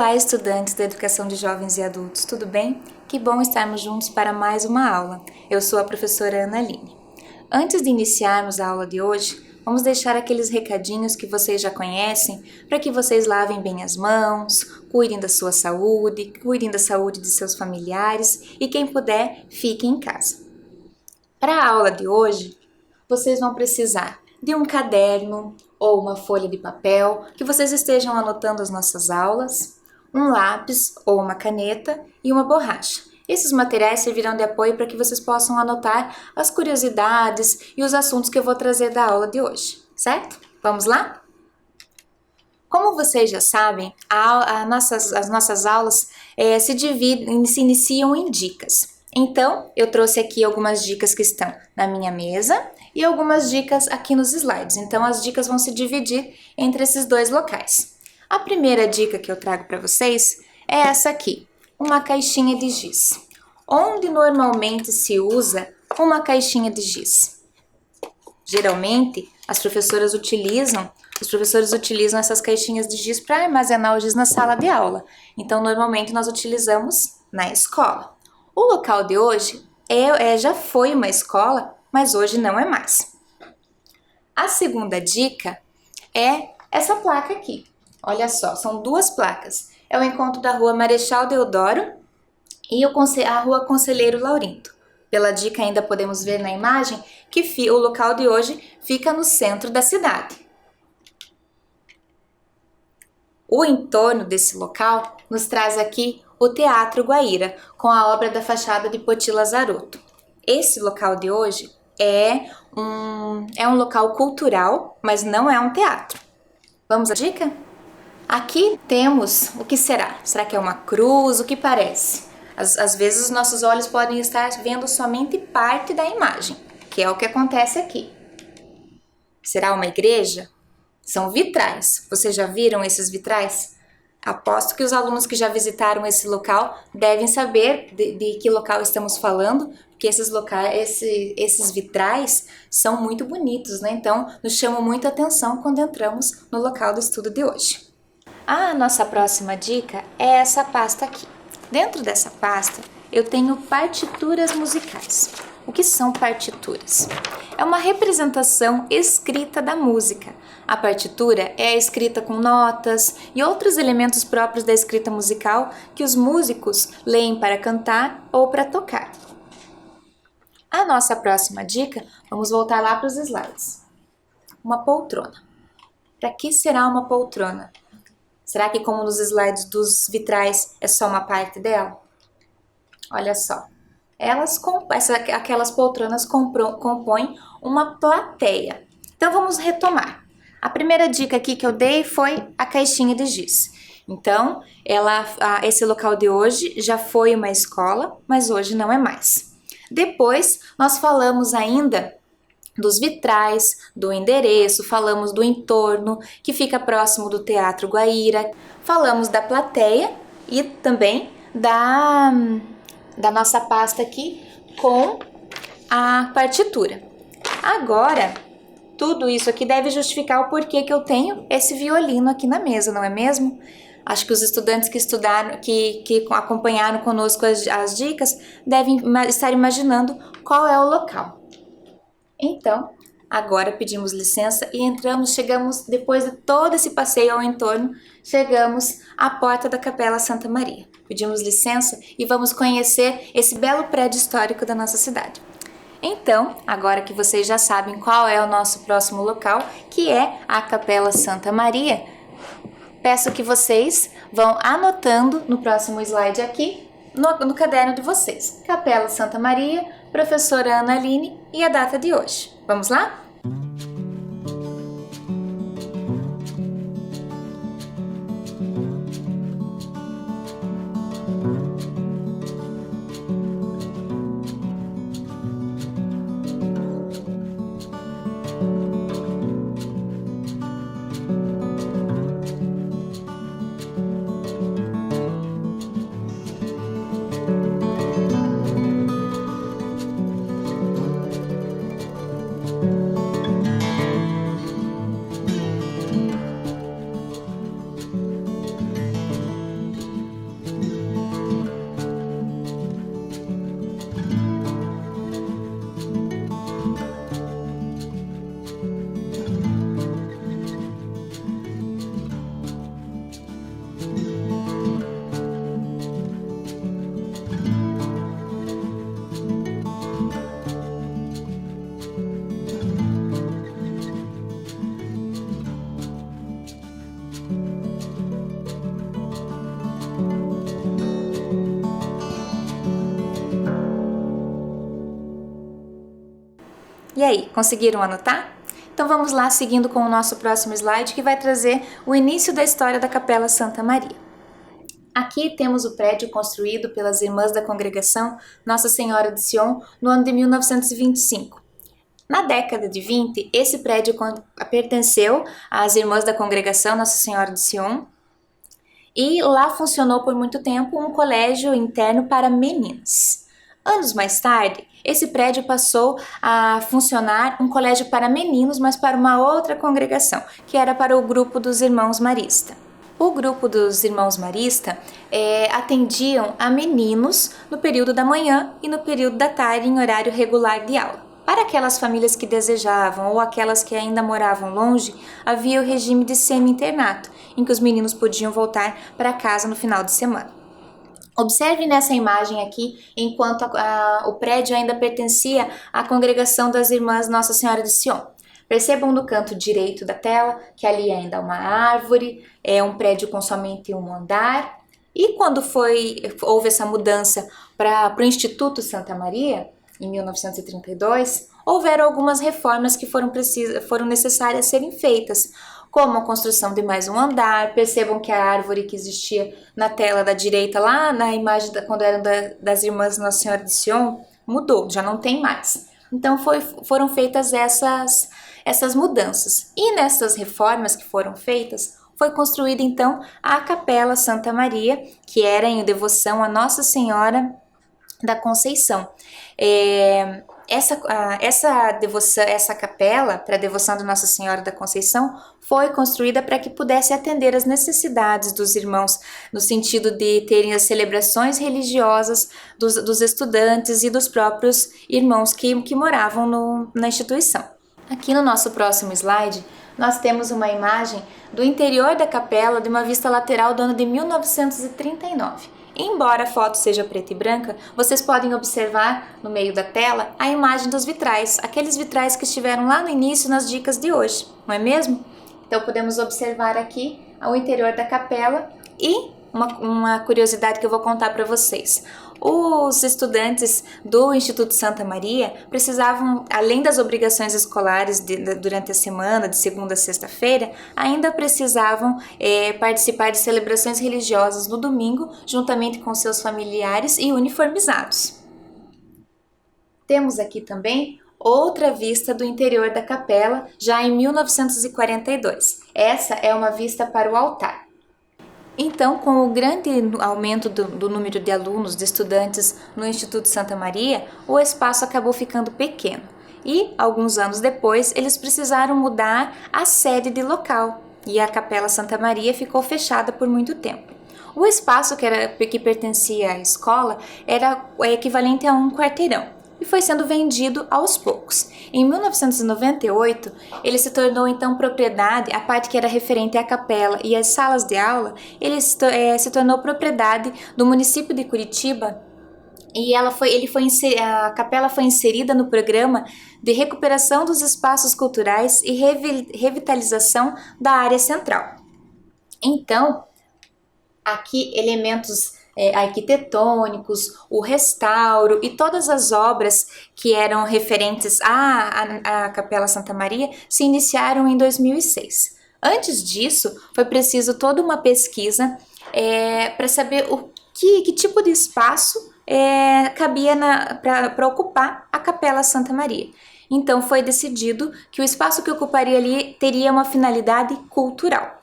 Olá, estudantes da Educação de Jovens e Adultos, tudo bem? Que bom estarmos juntos para mais uma aula. Eu sou a professora Ana Aline. Antes de iniciarmos a aula de hoje, vamos deixar aqueles recadinhos que vocês já conhecem para que vocês lavem bem as mãos, cuidem da sua saúde, cuidem da saúde de seus familiares e quem puder, fique em casa. Para a aula de hoje, vocês vão precisar de um caderno ou uma folha de papel, que vocês estejam anotando as nossas aulas, um lápis ou uma caneta e uma borracha. Esses materiais servirão de apoio para que vocês possam anotar as curiosidades e os assuntos que eu vou trazer da aula de hoje, certo? Vamos lá? Como vocês já sabem, as nossas aulas se iniciam em dicas. Então, eu trouxe aqui algumas dicas que estão na minha mesa e algumas dicas aqui nos slides. Então, as dicas vão se dividir entre esses dois locais. A primeira dica que eu trago para vocês é essa aqui, uma caixinha de giz. Onde normalmente se usa uma caixinha de giz? Geralmente, os professores utilizam essas caixinhas de giz para armazenar o giz na sala de aula. Então, normalmente, nós utilizamos na escola. O local de hoje já foi uma escola, mas hoje não é mais. A segunda dica é essa placa aqui. Olha só, são duas placas. É o encontro da Rua Marechal Deodoro e a Rua Conselheiro Laurindo. Pela dica ainda podemos ver na imagem que o local de hoje fica no centro da cidade. O entorno desse local nos traz aqui o Teatro Guaíra, com a obra da Fachada de Poti Lazarotto. Esse local de hoje é um local cultural, mas não é um teatro. Vamos à dica? Aqui temos o que será? Será que é uma cruz? O que parece? Às vezes os nossos olhos podem estar vendo somente parte da imagem, que é o que acontece aqui. Será uma igreja? São vitrais. Vocês já viram esses vitrais? Aposto que os alunos que já visitaram esse local devem saber de que local estamos falando, porque esses vitrais são muito bonitos, né? Então, nos chamam muita atenção quando entramos no local do estudo de hoje. A nossa próxima dica é essa pasta aqui. Dentro dessa pasta, eu tenho partituras musicais. O que são partituras? É uma representação escrita da música. A partitura é escrita com notas e outros elementos próprios da escrita musical que os músicos leem para cantar ou para tocar. A nossa próxima dica, vamos voltar lá para os slides. Uma poltrona. Para que será uma poltrona? Será que, como nos slides dos vitrais, é só uma parte dela? Olha só. Aquelas poltronas compõem uma plateia. Então, vamos retomar. A primeira dica aqui que eu dei foi a caixinha de giz. Então, esse local de hoje já foi uma escola, mas hoje não é mais. Depois, nós falamos ainda dos vitrais, do endereço, falamos do entorno, que fica próximo do Teatro Guaíra, falamos da plateia e também da nossa pasta aqui com a partitura. Agora, tudo isso aqui deve justificar o porquê que eu tenho esse violino aqui na mesa, não é mesmo? Acho que os estudantes que estudaram, que acompanharam conosco as dicas, devem estar imaginando qual é o local. Então, agora pedimos licença e chegamos, depois de todo esse passeio ao entorno, chegamos à porta da Capela Santa Maria. Pedimos licença e vamos conhecer esse belo prédio histórico da nossa cidade. Então, agora que vocês já sabem qual é o nosso próximo local, que é a Capela Santa Maria, peço que vocês vão anotando no próximo slide aqui, no caderno de vocês. Capela Santa Maria, professora Ana Aline e a data de hoje. Vamos lá? E aí, conseguiram anotar? Então vamos lá, seguindo com o nosso próximo slide, que vai trazer o início da história da Capela Santa Maria. Aqui temos o prédio construído pelas Irmãs da Congregação Nossa Senhora de Sion no ano de 1925. Na década de 20, esse prédio pertenceu às Irmãs da Congregação Nossa Senhora de Sion e lá funcionou por muito tempo um colégio interno para meninas. Anos mais tarde, esse prédio passou a funcionar um colégio para meninos, mas para uma outra congregação, que era para o grupo dos Irmãos Marista. O grupo dos Irmãos Marista atendiam a meninos no período da manhã e no período da tarde em horário regular de aula. Para aquelas famílias que desejavam ou aquelas que ainda moravam longe, havia o regime de semi-internato, em que os meninos podiam voltar para casa no final de semana. Observe nessa imagem aqui, enquanto o prédio ainda pertencia à congregação das Irmãs Nossa Senhora de Sion. Percebam no canto direito da tela que ali ainda há uma árvore, é um prédio com somente um andar. E quando houve essa mudança para o Instituto Santa Maria, em 1932, houveram algumas reformas que foram necessárias serem feitas, como a construção de mais um andar. Percebam que a árvore que existia na tela da direita, lá na imagem quando eram das Irmãs Nossa Senhora de Sion, mudou, já não tem mais. Então foram feitas essas mudanças. E nessas reformas que foram feitas, foi construída então a Capela Santa Maria, que era em devoção a Nossa Senhora da Conceição. Essa capela para a devoção de Nossa Senhora da Conceição foi construída para que pudesse atender às necessidades dos irmãos, no sentido de terem as celebrações religiosas dos estudantes e dos próprios irmãos que moravam na instituição. Aqui no nosso próximo slide, nós temos uma imagem do interior da capela de uma vista lateral do ano de 1939. Embora a foto seja preta e branca, vocês podem observar no meio da tela a imagem dos vitrais, aqueles vitrais que estiveram lá no início nas dicas de hoje, não é mesmo? Então podemos observar aqui o interior da capela e uma curiosidade que eu vou contar para vocês. Os estudantes do Instituto Santa Maria precisavam, além das obrigações escolares durante a semana, de segunda a sexta-feira, ainda precisavam participar de celebrações religiosas no domingo, juntamente com seus familiares e uniformizados. Temos aqui também outra vista do interior da capela, já em 1942. Essa é uma vista para o altar. Então, com o grande aumento do número de alunos, de estudantes no Instituto Santa Maria, o espaço acabou ficando pequeno. E, alguns anos depois, eles precisaram mudar a sede de local e a Capela Santa Maria ficou fechada por muito tempo. O espaço que pertencia à escola era equivalente a um quarteirão e foi sendo vendido aos poucos. Em 1998, ele se tornou então propriedade, a parte que era referente à capela e às salas de aula, ele se tornou propriedade do município de Curitiba e a capela foi inserida no programa de recuperação dos espaços culturais e revitalização da área central. Então, aqui elementos arquitetônicos, o restauro e todas as obras que eram referentes à Capela Santa Maria se iniciaram em 2006. Antes disso, foi preciso toda uma pesquisa para saber que tipo de espaço cabia para ocupar a Capela Santa Maria. Então foi decidido que o espaço que ocuparia ali teria uma finalidade cultural.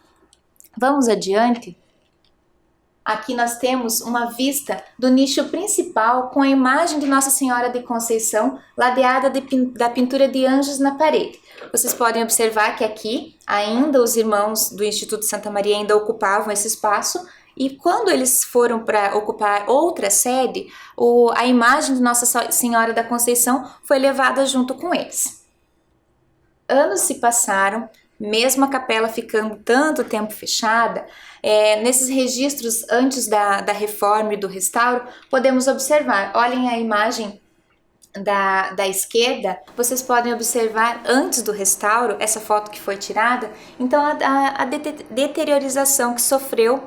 Vamos adiante? Aqui nós temos uma vista do nicho principal com a imagem de Nossa Senhora de Conceição, ladeada da pintura de anjos na parede. Vocês podem observar que aqui ainda os irmãos do Instituto Santa Maria ainda ocupavam esse espaço e quando eles foram para ocupar outra sede, a imagem de Nossa Senhora da Conceição foi levada junto com eles. Anos se passaram, mesmo a capela ficando tanto tempo fechada, nesses registros antes da reforma e do restauro, podemos observar, olhem a imagem da esquerda, vocês podem observar antes do restauro, essa foto que foi tirada, então a deteriorização que sofreu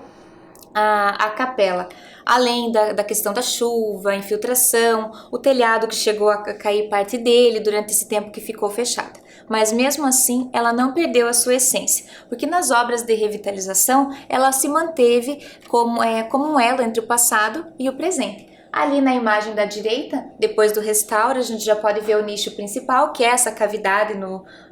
a capela. Além da questão da chuva, infiltração, o telhado que chegou a cair parte dele durante esse tempo que ficou fechada. Mas mesmo assim, ela não perdeu a sua essência, porque nas obras de revitalização, ela se manteve como um elo entre o passado e o presente. Ali na imagem da direita, depois do restauro, a gente já pode ver o nicho principal, que é essa cavidade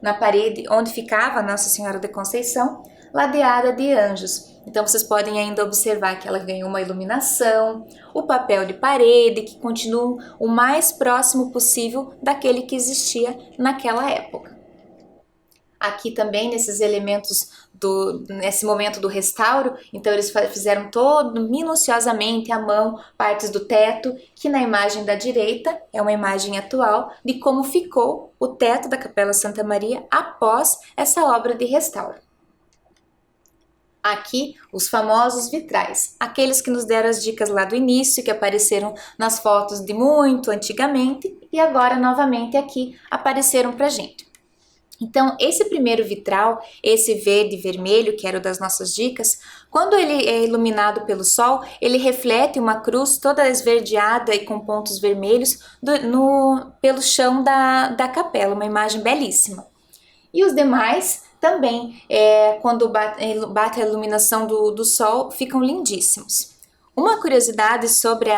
na parede onde ficava Nossa Senhora da Conceição, ladeada de anjos. Então vocês podem ainda observar que ela ganhou uma iluminação, o papel de parede, que continua o mais próximo possível daquele que existia naquela época. Aqui também, nesses elementos, nesse momento do restauro, então eles fizeram todo minuciosamente à mão partes do teto, que na imagem da direita é uma imagem atual de como ficou o teto da Capela Santa Maria após essa obra de restauro. Aqui, os famosos vitrais, aqueles que nos deram as dicas lá do início, que apareceram nas fotos de muito antigamente e agora novamente aqui apareceram pra gente. Então, esse primeiro vitral, esse verde e vermelho, que era o das nossas dicas, quando ele é iluminado pelo sol, ele reflete uma cruz toda esverdeada e com pontos vermelhos pelo chão da capela, uma imagem belíssima. E os demais também, quando bate a iluminação do sol, ficam lindíssimos. Uma curiosidade sobre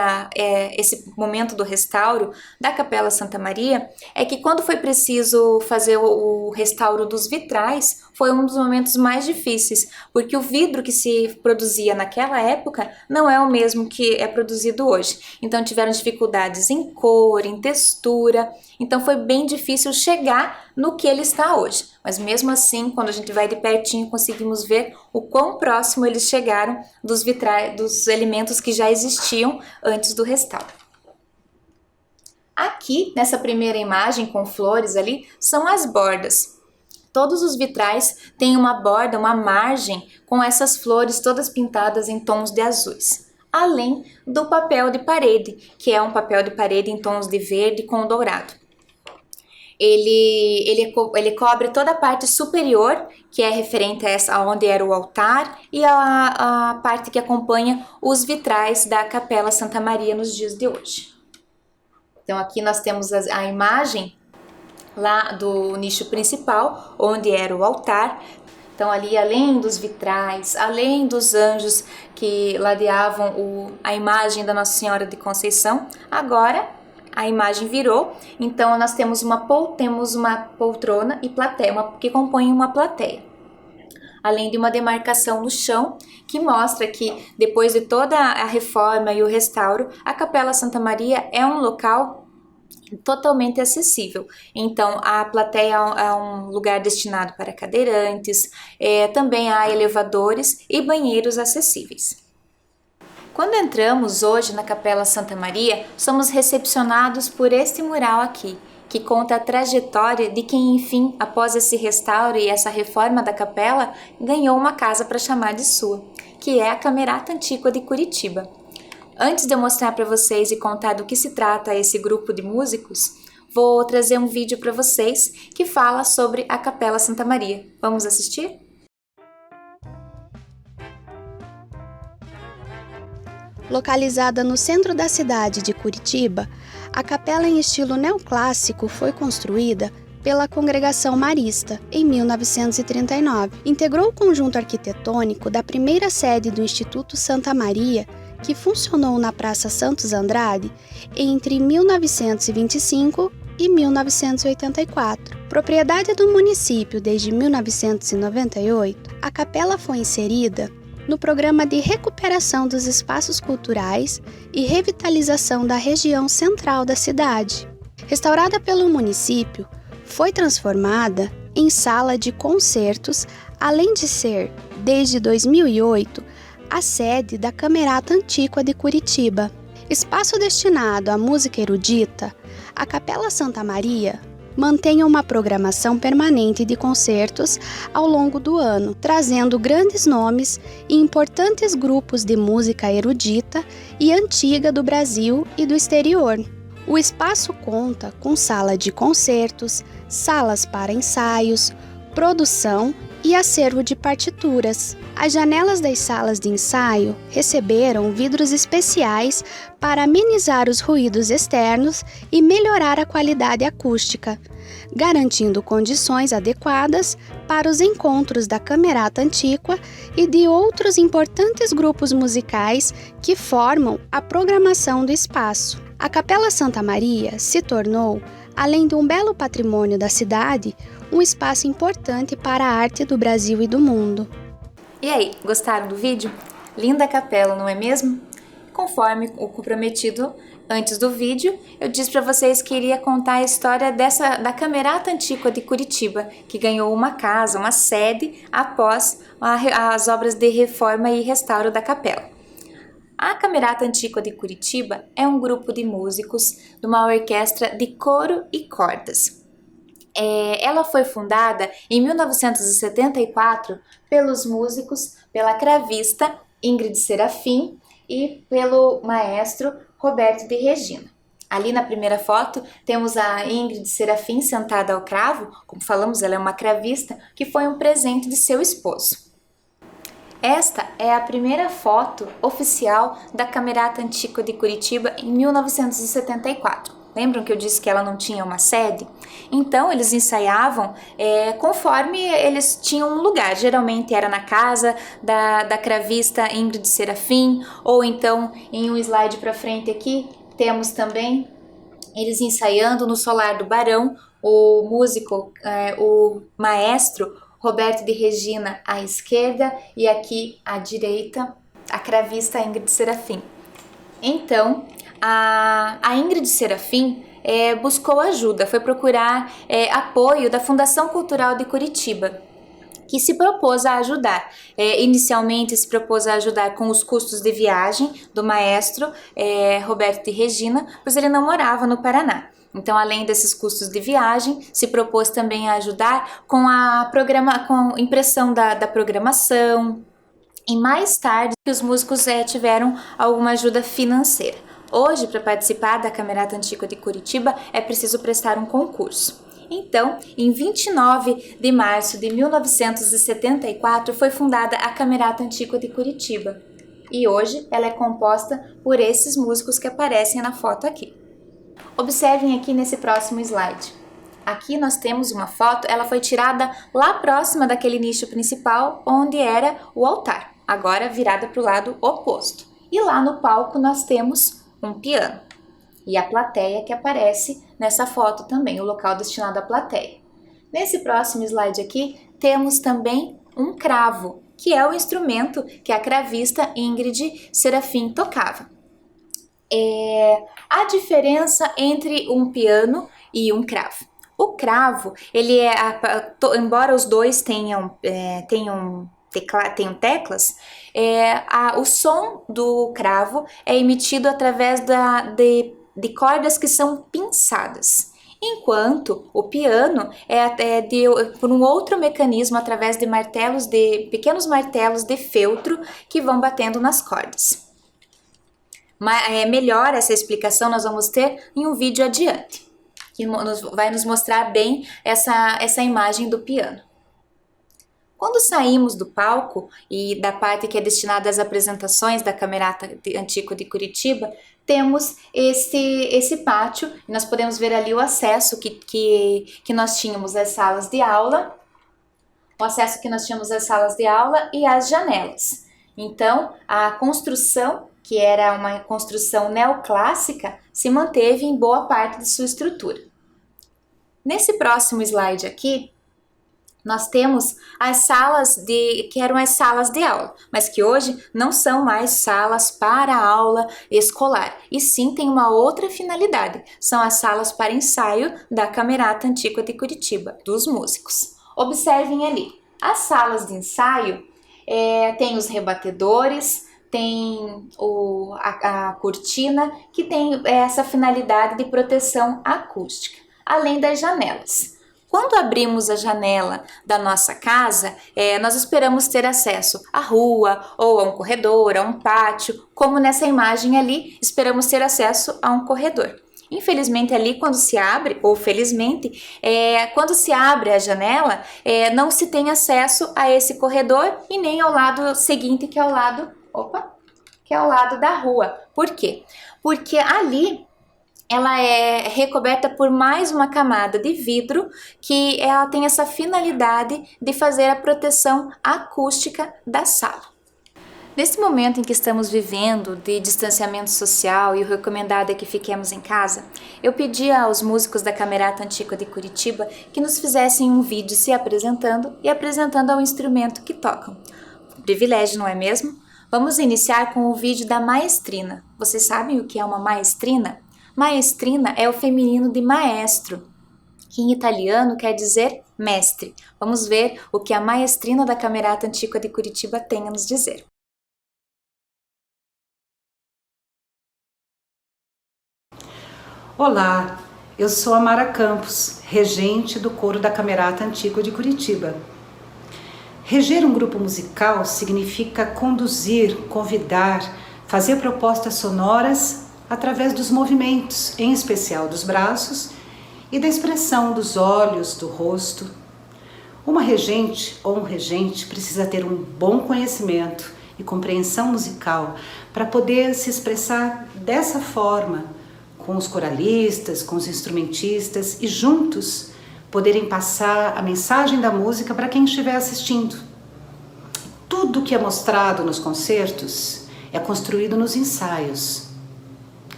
esse momento do restauro da Capela Santa Maria é que quando foi preciso fazer o restauro dos vitrais, foi um dos momentos mais difíceis, porque o vidro que se produzia naquela época não é o mesmo que é produzido hoje. Então tiveram dificuldades em cor, em textura, então foi bem difícil chegar no que ele está hoje. Mas mesmo assim, quando a gente vai de pertinho, conseguimos ver o quão próximo eles chegaram dos vitrais, dos elementos que já existiam antes do restauro. Aqui, nessa primeira imagem com flores ali, são as bordas. Todos os vitrais têm uma borda, uma margem com essas flores todas pintadas em tons de azuis. Além do papel de parede, que é um papel de parede em tons de verde com dourado. Ele cobre toda a parte superior, que é referente a onde era o altar, e a parte que acompanha os vitrais da Capela Santa Maria nos dias de hoje. Então aqui nós temos a imagem lá do nicho principal, onde era o altar. Então ali, além dos vitrais, além dos anjos que ladeavam a imagem da Nossa Senhora de Conceição, agora a imagem virou, então nós temos uma poltrona e plateia, que compõem uma plateia. Além de uma demarcação no chão, que mostra que depois de toda a reforma e o restauro, a Capela Santa Maria é um local totalmente acessível. Então, a plateia é um lugar destinado para cadeirantes, também há elevadores e banheiros acessíveis. Quando entramos hoje na Capela Santa Maria, somos recepcionados por este mural aqui, que conta a trajetória de quem, enfim, após esse restauro e essa reforma da capela, ganhou uma casa para chamar de sua, que é a Camerata Antiqua de Curitiba. Antes de eu mostrar para vocês e contar do que se trata esse grupo de músicos, vou trazer um vídeo para vocês que fala sobre a Capela Santa Maria. Vamos assistir? Localizada no centro da cidade de Curitiba, a capela em estilo neoclássico foi construída pela Congregação Marista em 1939. Integrou o conjunto arquitetônico da primeira sede do Instituto Santa Maria, que funcionou na Praça Santos Andrade entre 1925 e 1984. Propriedade do município desde 1998, a capela foi inserida no Programa de Recuperação dos Espaços Culturais e Revitalização da região central da cidade. Restaurada pelo município, foi transformada em sala de concertos, além de ser, desde 2008, a sede da Camerata Antiqua de Curitiba. Espaço destinado à música erudita, a Capela Santa Maria mantém uma programação permanente de concertos ao longo do ano, trazendo grandes nomes e importantes grupos de música erudita e antiga do Brasil e do exterior. O espaço conta com sala de concertos, salas para ensaios, produção e acervo de partituras. As janelas das salas de ensaio receberam vidros especiais para amenizar os ruídos externos e melhorar a qualidade acústica, garantindo condições adequadas para os encontros da Camerata Antiqua e de outros importantes grupos musicais que formam a programação do espaço. A Capela Santa Maria se tornou, além de um belo patrimônio da cidade, um espaço importante para a arte do Brasil e do mundo. E aí, gostaram do vídeo? Linda capela, não é mesmo? Conforme o prometido antes do vídeo, eu disse para vocês que iria contar a história da Camerata Antiqua de Curitiba, que ganhou uma casa, uma sede, após as obras de reforma e restauro da capela. A Camerata Antiqua de Curitiba é um grupo de músicos de uma orquestra de coro e cordas. Ela foi fundada em 1974 pelos músicos, pela cravista Ingrid Serafim e pelo maestro Roberto de Regina. Ali na primeira foto temos a Ingrid Serafim sentada ao cravo, como falamos, ela é uma cravista, que foi um presente de seu esposo. Esta é a primeira foto oficial da Camerata Antiqua de Curitiba em 1974. Lembram que eu disse que ela não tinha uma sede? Então, eles ensaiavam conforme eles tinham um lugar. Geralmente era na casa da cravista Ingrid Serafim, ou então, em um slide para frente aqui, temos também eles ensaiando no Solar do Barão, o músico, o maestro Roberto de Regina à esquerda e aqui à direita a cravista Ingrid Serafim. Então, a Ingrid Serafim buscou ajuda, foi procurar apoio da Fundação Cultural de Curitiba, que se propôs a ajudar. Inicialmente se propôs a ajudar com os custos de viagem do maestro Roberto de Regina, pois ele não morava no Paraná. Então, além desses custos de viagem, se propôs também a ajudar com com impressão da programação. E mais tarde, os músicos tiveram alguma ajuda financeira. Hoje, para participar da Camerata Antiqua de Curitiba, é preciso prestar um concurso. Então, em 29 de março de 1974, foi fundada a Camerata Antiqua de Curitiba. E hoje ela é composta por esses músicos que aparecem na foto aqui. Observem aqui nesse próximo slide. Aqui nós temos uma foto, ela foi tirada lá próxima daquele nicho principal, onde era o altar, agora virada para o lado oposto. E lá no palco nós temos um piano. E a plateia que aparece nessa foto também, o local destinado à plateia. Nesse próximo slide aqui, temos também um cravo, que é o instrumento que a cravista Ingrid Serafim tocava. A diferença entre um piano e um cravo. O cravo, ele embora os dois tenham teclas, o som do cravo é emitido através de cordas que são pinçadas, enquanto o piano por um outro mecanismo através de pequenos martelos de feltro que vão batendo nas cordas. Melhor essa explicação nós vamos ter em um vídeo adiante, que vai nos mostrar bem essa imagem do piano. Quando saímos do palco e da parte que é destinada às apresentações da Camerata Antiqua de Curitiba, temos esse pátio, e nós podemos ver ali o acesso que nós tínhamos às salas de aula, e as janelas. Então, a construção, que era uma construção neoclássica, se manteve em boa parte de sua estrutura. Nesse próximo slide aqui, nós temos as salas que eram as salas de aula, mas que hoje não são mais salas para aula escolar, e sim tem uma outra finalidade, são as salas para ensaio da Camerata Antiqua de Curitiba, dos músicos. Observem ali, as salas de ensaio tem os rebatedores, tem a cortina, que tem essa finalidade de proteção acústica, além das janelas. Quando abrimos a janela da nossa casa, nós esperamos ter acesso à rua, ou a um corredor, a um pátio, como nessa imagem ali, esperamos ter acesso a um corredor. Infelizmente ali quando se abre, ou felizmente, quando se abre a janela, não se tem acesso a esse corredor e nem ao lado seguinte, que é o lado, que é o lado da rua. Por quê? Porque ali ela é recoberta por mais uma camada de vidro que ela tem essa finalidade de fazer a proteção acústica da sala. Nesse momento em que estamos vivendo de distanciamento social e o recomendado é que fiquemos em casa, eu pedi aos músicos da Camerata Antiqua de Curitiba que nos fizessem um vídeo se apresentando e apresentando ao instrumento que tocam. Privilégio, não é mesmo? Vamos iniciar com o vídeo da maestrina. Vocês sabem o que é uma maestrina? Maestrina é o feminino de maestro, que em italiano quer dizer mestre. Vamos ver o que a maestrina da Camerata Antiqua de Curitiba tem a nos dizer. Olá, eu sou a Mara Campos, regente do coro da Camerata Antiqua de Curitiba. Reger um grupo musical significa conduzir, convidar, fazer propostas sonoras através dos movimentos, em especial dos braços, e da expressão dos olhos, do rosto. Uma regente ou um regente precisa ter um bom conhecimento e compreensão musical para poder se expressar dessa forma, com os coralistas, com os instrumentistas e juntos poderem passar a mensagem da música para quem estiver assistindo. Tudo que é mostrado nos concertos é construído nos ensaios,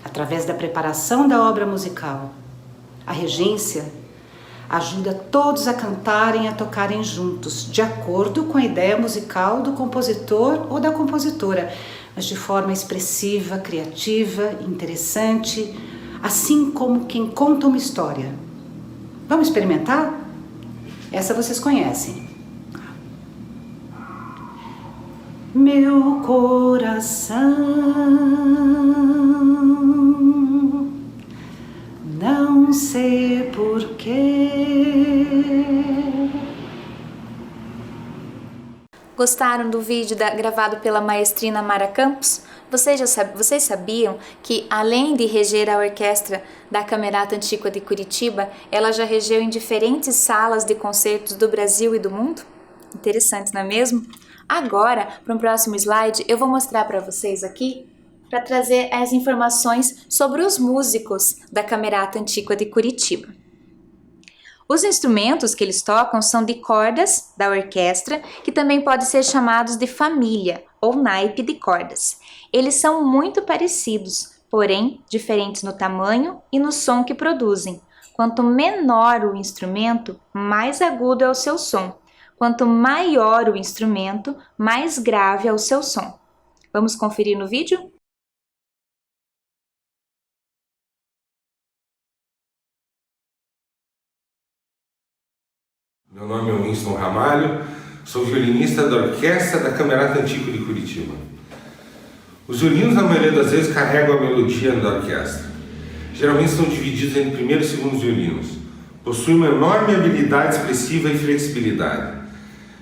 através da preparação da obra musical. A regência ajuda todos a cantarem e a tocarem juntos, de acordo com a ideia musical do compositor ou da compositora, mas de forma expressiva, criativa, interessante, assim como quem conta uma história. Vamos experimentar? Essa vocês conhecem. Meu coração não sei porquê. Gostaram do vídeo gravado pela maestrina Mara Campos? Vocês sabiam que, além de reger a orquestra da Camerata Antiqua de Curitiba, ela já regeu em diferentes salas de concertos do Brasil e do mundo? Interessante, não é mesmo? Agora, para um próximo slide, eu vou mostrar para vocês aqui, para trazer as informações sobre os músicos da Camerata Antiqua de Curitiba. Os instrumentos que eles tocam são de cordas da orquestra, que também podem ser chamados de família ou naipe de cordas. Eles são muito parecidos, porém diferentes no tamanho e no som que produzem. Quanto menor o instrumento, mais agudo é o seu som. Quanto maior o instrumento, mais grave é o seu som. Vamos conferir no vídeo? Meu nome é Winston Ramalho, sou violinista da Orquestra da Camerata Antiqua de Curitiba. Os violinos, na maioria das vezes, carregam a melodia da orquestra. Geralmente são divididos em primeiro e segundo violinos. Possuem uma enorme habilidade expressiva e flexibilidade.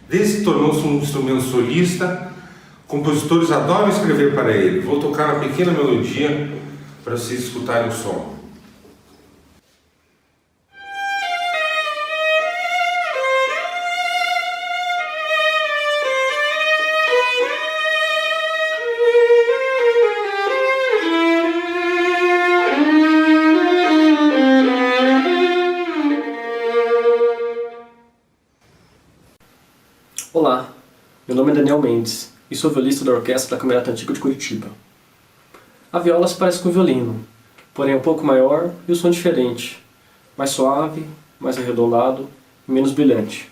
Desde que tornou-se um instrumento solista, compositores adoram escrever para ele. Vou tocar uma pequena melodia para vocês escutarem o som. Olá, meu nome é Daniel Mendes e sou violista da Orquestra da Camerata Antiqua de Curitiba. A viola se parece com o violino, porém é um pouco maior e o som diferente, mais suave, mais arredondado e menos brilhante.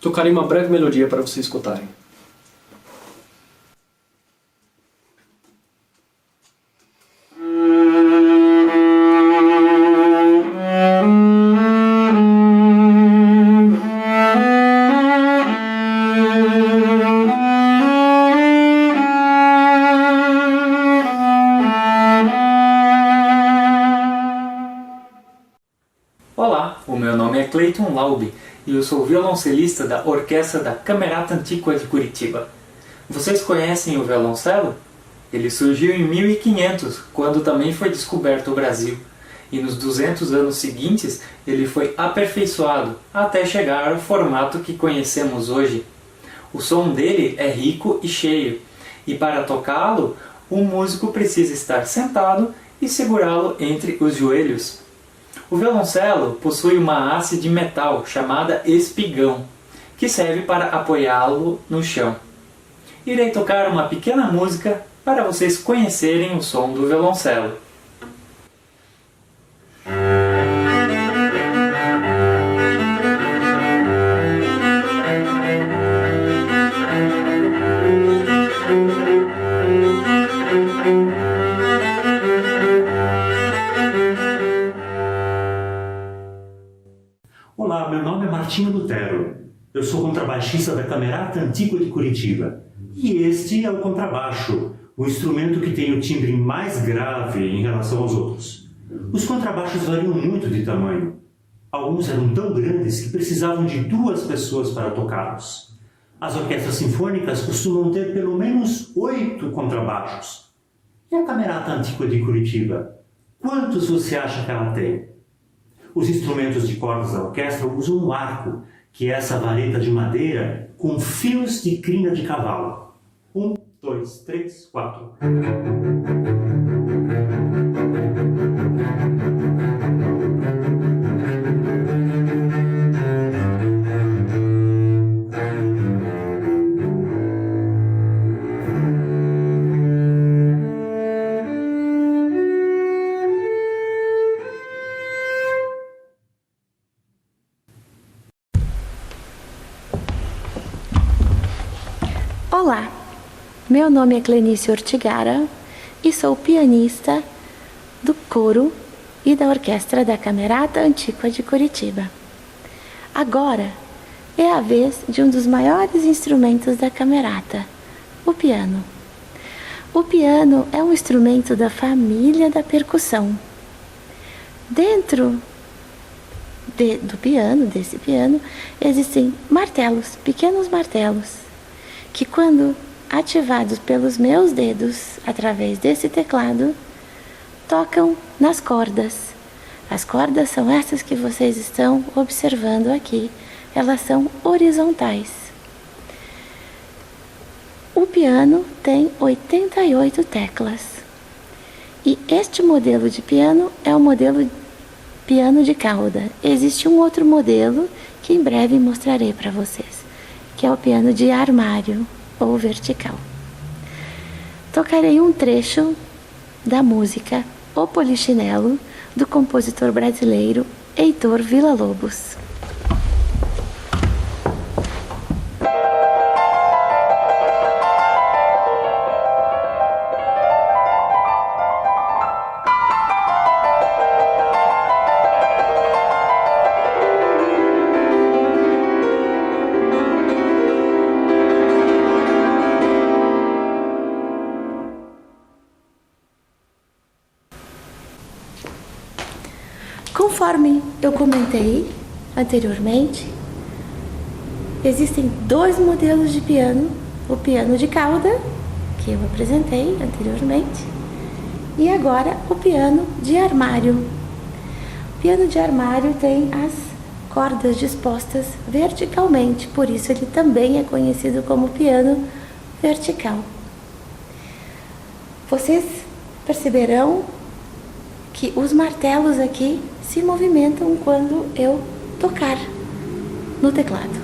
Tocarei uma breve melodia para vocês escutarem. Olá, o meu nome é Cleiton Laube e eu sou violoncelista da Orquestra da Camerata Antiqua de Curitiba. Vocês conhecem o violoncelo? Ele surgiu em 1500, quando também foi descoberto o Brasil. E nos 200 anos seguintes, ele foi aperfeiçoado até chegar ao formato que conhecemos hoje. O som dele é rico e cheio, e para tocá-lo, o músico precisa estar sentado e segurá-lo entre os joelhos. O violoncelo possui uma haste de metal chamada espigão, que serve para apoiá-lo no chão. Irei tocar uma pequena música para vocês conhecerem o som do violoncelo. Olá, meu nome é Martinho Lutero. Eu sou contrabaixista da Camerata Antiqua de Curitiba. E este é o contrabaixo, o instrumento que tem o timbre mais grave em relação aos outros. Os contrabaixos variam muito de tamanho. Alguns eram tão grandes que precisavam de 2 pessoas para tocá-los. As orquestras sinfônicas costumam ter pelo menos 8 contrabaixos. E a Camerata Antiqua de Curitiba? Quantos você acha que ela tem? Os instrumentos de cordas da orquestra usam um arco, que é essa vareta de madeira com fios de crina de cavalo. 1, 2, 3, 4. Olá, meu nome é Clenice Ortigara e sou pianista do coro e da orquestra da Camerata Antiqua de Curitiba. Agora é a vez de um dos maiores instrumentos da Camerata, o piano. O piano é um instrumento da família da percussão. Dentro desse piano, existem martelos, pequenos martelos, que quando ativados pelos meus dedos através desse teclado, tocam nas cordas. As cordas são essas que vocês estão observando aqui. Elas são horizontais. O piano tem 88 teclas. E este modelo de piano é o modelo piano de cauda. Existe um outro modelo que em breve mostrarei para vocês, que é o piano de armário ou vertical. Tocarei um trecho da música O Polichinelo, do compositor brasileiro Heitor Villa-Lobos. Conforme eu comentei anteriormente, existem 2 modelos de piano, o piano de cauda, que eu apresentei anteriormente, e agora o piano de armário. O piano de armário tem as cordas dispostas verticalmente, por isso ele também é conhecido como piano vertical. Vocês perceberão que os martelos aqui se movimentam quando eu tocar no teclado.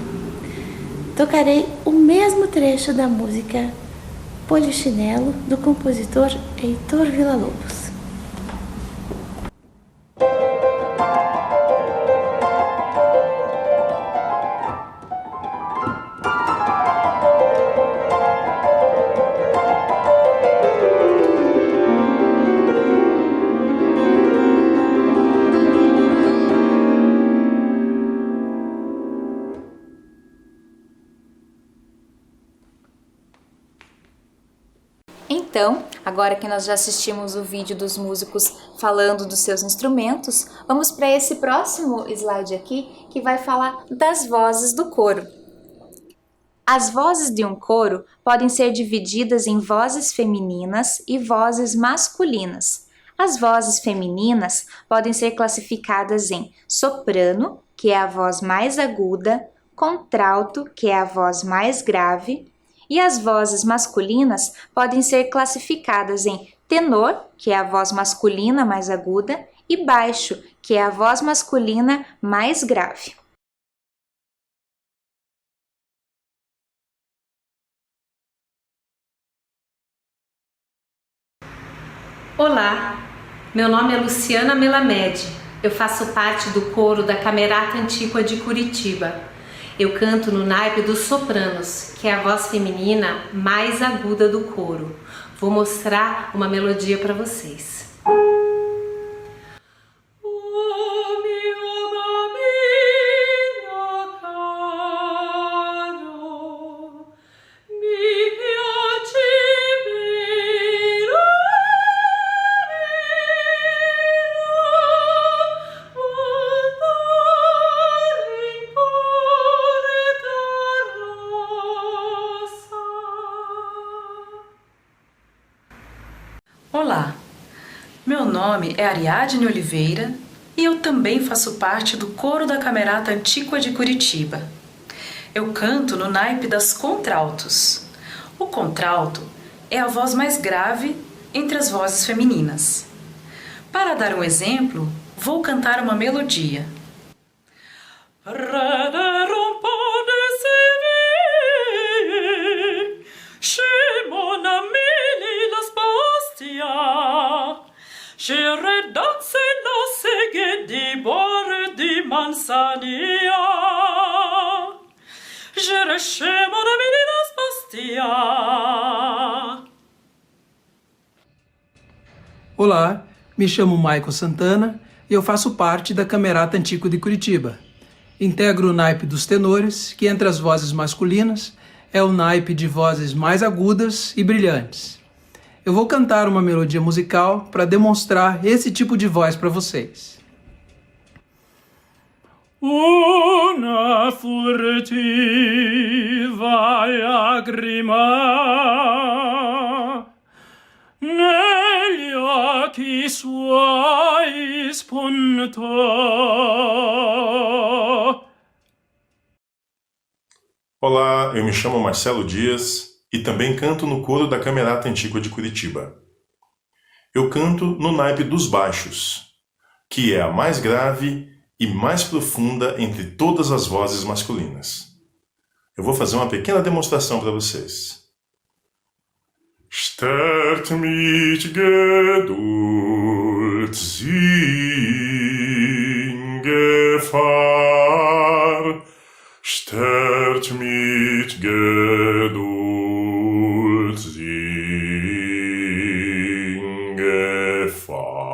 Tocarei o mesmo trecho da música Polichinelo, do compositor Heitor Villa-Lobos. Então, agora que nós já assistimos o vídeo dos músicos falando dos seus instrumentos, vamos para esse próximo slide aqui, que vai falar das vozes do coro. As vozes de um coro podem ser divididas em vozes femininas e vozes masculinas. As vozes femininas podem ser classificadas em soprano, que é a voz mais aguda, contralto, que é a voz mais grave, e as vozes masculinas podem ser classificadas em tenor, que é a voz masculina mais aguda, e baixo, que é a voz masculina mais grave. Olá, meu nome é Luciana Melamed, eu faço parte do coro da Camerata Antíqua de Curitiba. Eu canto no naipe dos sopranos, que é a voz feminina mais aguda do coro. Vou mostrar uma melodia para vocês. Olá, meu nome é Ariadne Oliveira e eu também faço parte do coro da Camerata Antíqua de Curitiba. Eu canto no naipe das contraltos. O contralto é a voz mais grave entre as vozes femininas. Para dar um exemplo, vou cantar uma melodia. Olá, me chamo Maico Santana e eu faço parte da Camerata Antíqua de Curitiba. Integro o naipe dos tenores, que entre as vozes masculinas é o naipe de vozes mais agudas e brilhantes. Eu vou cantar uma melodia musical para demonstrar esse tipo de voz para vocês. Una furtiva lagrima negli occhi suoi spuntò. Olá, eu me chamo Marcelo Dias e também canto no coro da Camerata Antíqua de Curitiba. Eu canto no naipe dos baixos, que é a mais grave e mais profunda entre todas as vozes masculinas. Eu vou fazer uma pequena demonstração para vocês. Stört mich Geduld, in Gefahr. Stört mich Geduld, in Gefahr.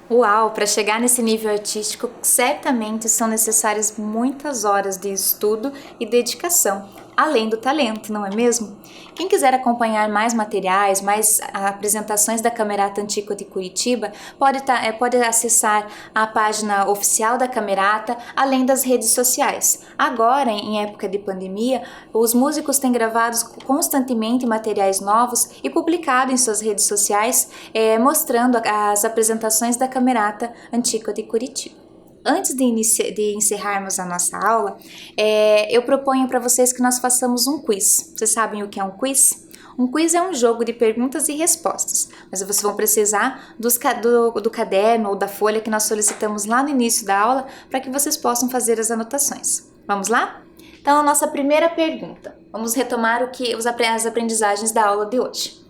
Uau! Para chegar nesse nível artístico, certamente são necessárias muitas horas de estudo e dedicação, além do talento, não é mesmo? Quem quiser acompanhar mais materiais, mais apresentações da Camerata Antíqua de Curitiba, pode acessar a página oficial da Camerata, além das redes sociais. Agora, em época de pandemia, os músicos têm gravado constantemente materiais novos e publicado em suas redes sociais, mostrando as apresentações da Camerata Antíqua de Curitiba. Antes de encerrarmos a nossa aula, eu proponho para vocês que nós façamos um quiz. Vocês sabem o que é um quiz? Um quiz é um jogo de perguntas e respostas, mas vocês vão precisar do caderno ou da folha que nós solicitamos lá no início da aula para que vocês possam fazer as anotações. Vamos lá? Então, a nossa primeira pergunta. Vamos retomar as aprendizagens da aula de hoje.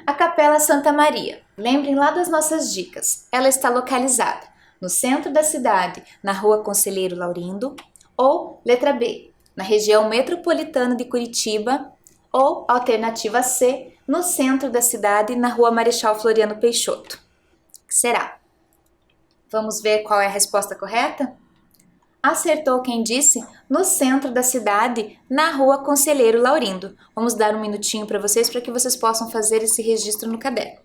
A Capela Santa Maria. Lembrem lá das nossas dicas. Ela está localizada no centro da cidade, na Rua Conselheiro Laurindo, ou letra B, na região metropolitana de Curitiba, ou alternativa C, no centro da cidade, na Rua Marechal Floriano Peixoto. O que será? Vamos ver qual é a resposta correta? Acertou quem disse no centro da cidade, na Rua Conselheiro Laurindo. Vamos dar um minutinho para vocês que vocês possam fazer esse registro no caderno.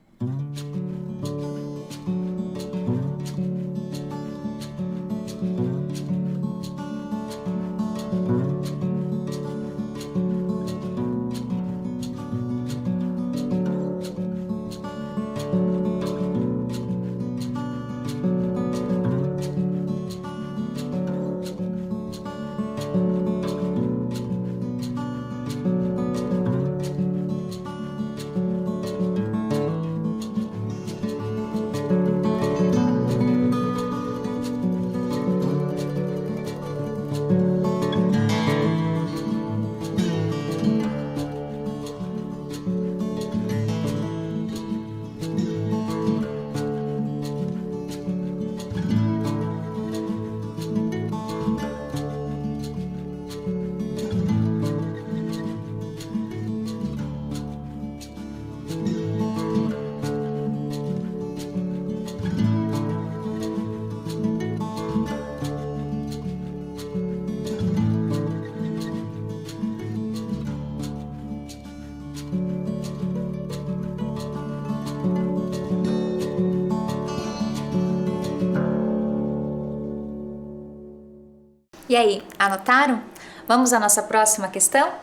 E aí, anotaram? Vamos à nossa próxima questão?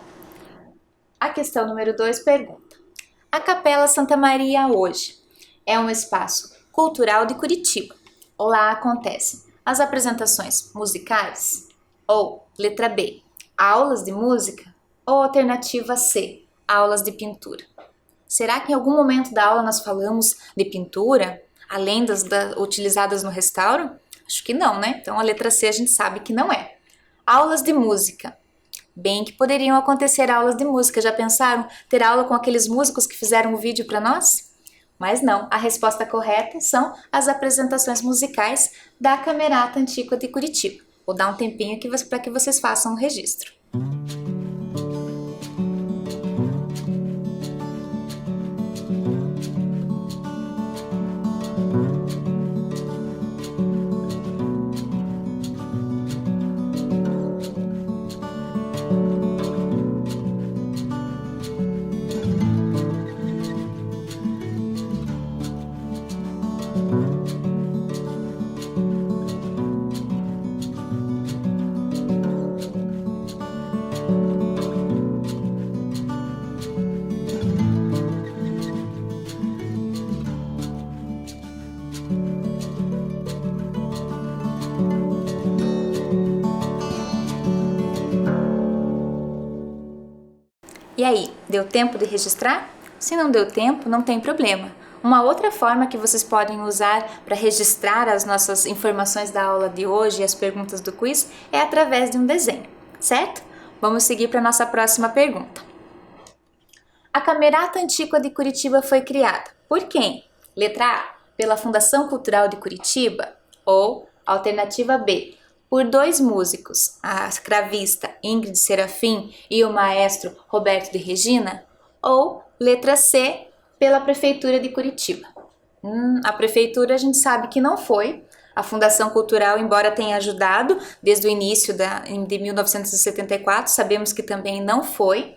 A questão número 2 pergunta: a Capela Santa Maria hoje é um espaço cultural de Curitiba. Lá acontecem as apresentações musicais? Ou, letra B, aulas de música? Ou alternativa C, aulas de pintura? Será que em algum momento da aula nós falamos de pintura, além das utilizadas no restauro? Acho que não, né? Então a letra C a gente sabe que não é. Aulas de música. Bem que poderiam acontecer aulas de música, já pensaram? Ter aula com aqueles músicos que fizeram o vídeo para nós? Mas não, a resposta correta são as apresentações musicais da Camerata Antiqua de Curitiba. Vou dar um tempinho para que vocês façam o registro. E aí, deu tempo de registrar? Se não deu tempo, não tem problema. Uma outra forma que vocês podem usar para registrar as nossas informações da aula de hoje e as perguntas do quiz é através de um desenho, certo? Vamos seguir para a nossa próxima pergunta. A Camerata Antiqua de Curitiba foi criada por quem? Letra A, pela Fundação Cultural de Curitiba, ou alternativa B, por 2 músicos, a cravista Ingrid Serafim e o maestro Roberto de Regina, ou letra C, pela Prefeitura de Curitiba. A Prefeitura a gente sabe que não foi. A Fundação Cultural, embora tenha ajudado desde o início de 1974, sabemos que também não foi,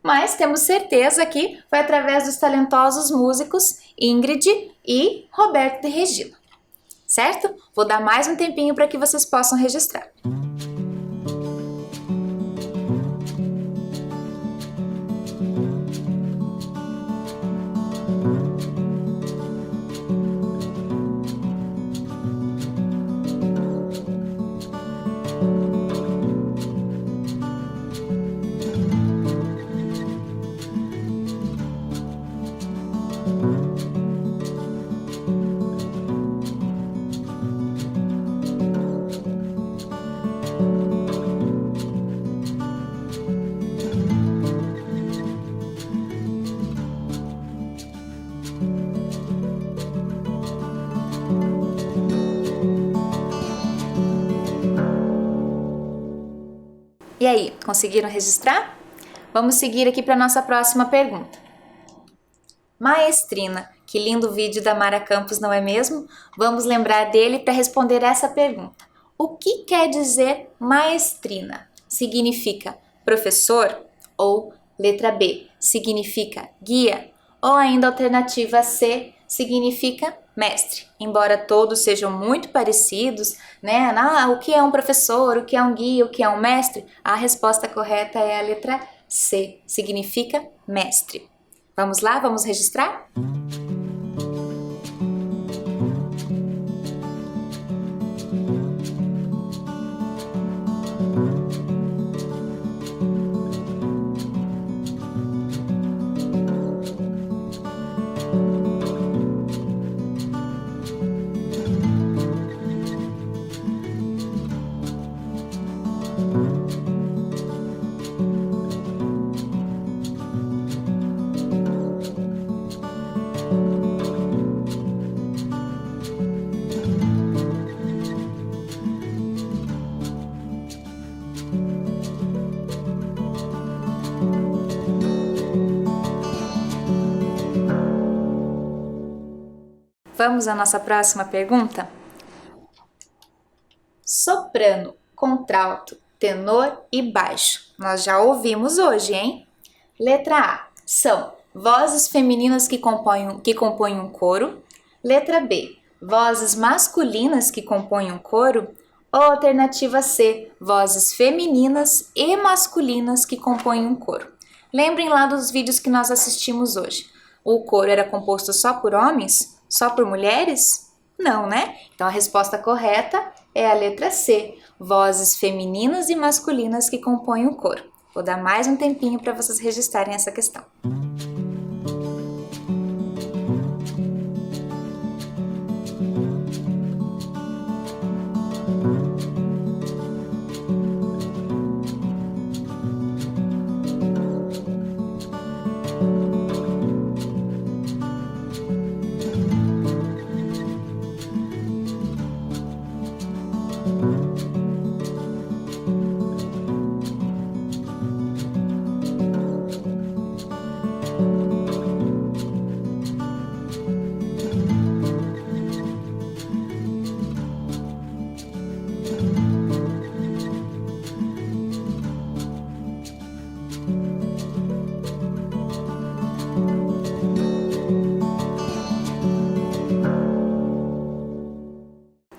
mas temos certeza que foi através dos talentosos músicos Ingrid e Roberto de Regina. Certo? Vou dar mais um tempinho para que vocês possam registrar. E aí, conseguiram registrar? Vamos seguir aqui para a nossa próxima pergunta. Maestrina, que lindo vídeo da Mara Campos, não é mesmo? Vamos lembrar dele para responder essa pergunta. O que quer dizer maestrina? Significa professor? Ou letra B, significa guia? Ou ainda alternativa C, significa mestre? Embora todos sejam muito parecidos, né? O que é um professor, o que é um guia, o que é um mestre? A resposta correta é a letra C, significa mestre. Vamos lá, vamos registrar? Vamos à nossa próxima pergunta? Soprano, contralto, tenor e baixo. Nós já ouvimos hoje, hein? Letra A. São vozes femininas que compõem um coro. Letra B. Vozes masculinas que compõem um coro. Ou alternativa C, vozes femininas e masculinas que compõem um coro. Lembrem lá dos vídeos que nós assistimos hoje. O coro era composto só por homens? Só por mulheres? Não, né? Então a resposta correta é a letra C, vozes femininas e masculinas que compõem o coro. Vou dar mais um tempinho para vocês registrarem essa questão.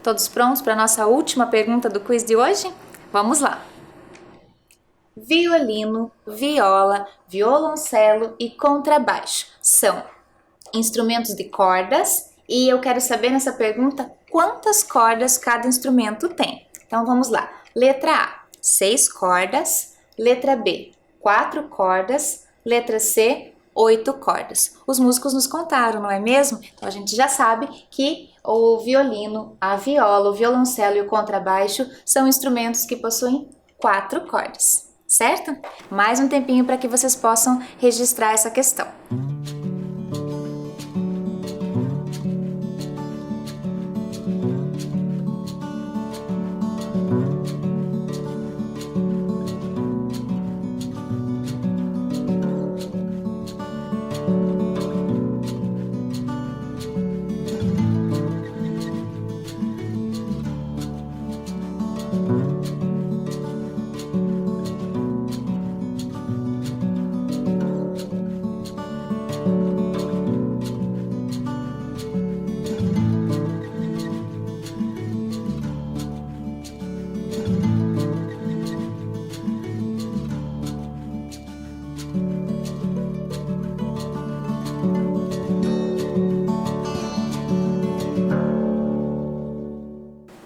Todos prontos para a nossa última pergunta do quiz de hoje? Vamos lá! Violino, viola, violoncelo e contrabaixo são instrumentos de cordas e eu quero saber nessa pergunta quantas cordas cada instrumento tem. Então vamos lá. Letra A, 6 cordas. Letra B, 4 cordas. Letra C, 8 cordas. Os músicos nos contaram, não é mesmo? Então a gente já sabe que o violino, a viola, o violoncelo e o contrabaixo são instrumentos que possuem 4 cordas, certo? Mais um tempinho para que vocês possam registrar essa questão.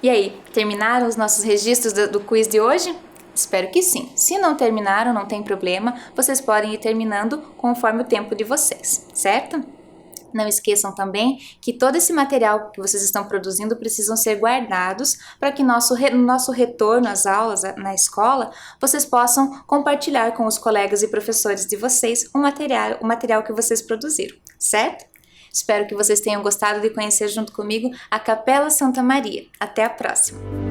E aí, terminaram os nossos registros do quiz de hoje? Espero que sim. Se não terminaram, não tem problema, vocês podem ir terminando conforme o tempo de vocês, certo? Não esqueçam também que todo esse material que vocês estão produzindo precisam ser guardados para que no nosso retorno às aulas na escola, vocês possam compartilhar com os colegas e professores de vocês o material que vocês produziram, certo? Espero que vocês tenham gostado de conhecer junto comigo a Capela Santa Maria. Até a próxima!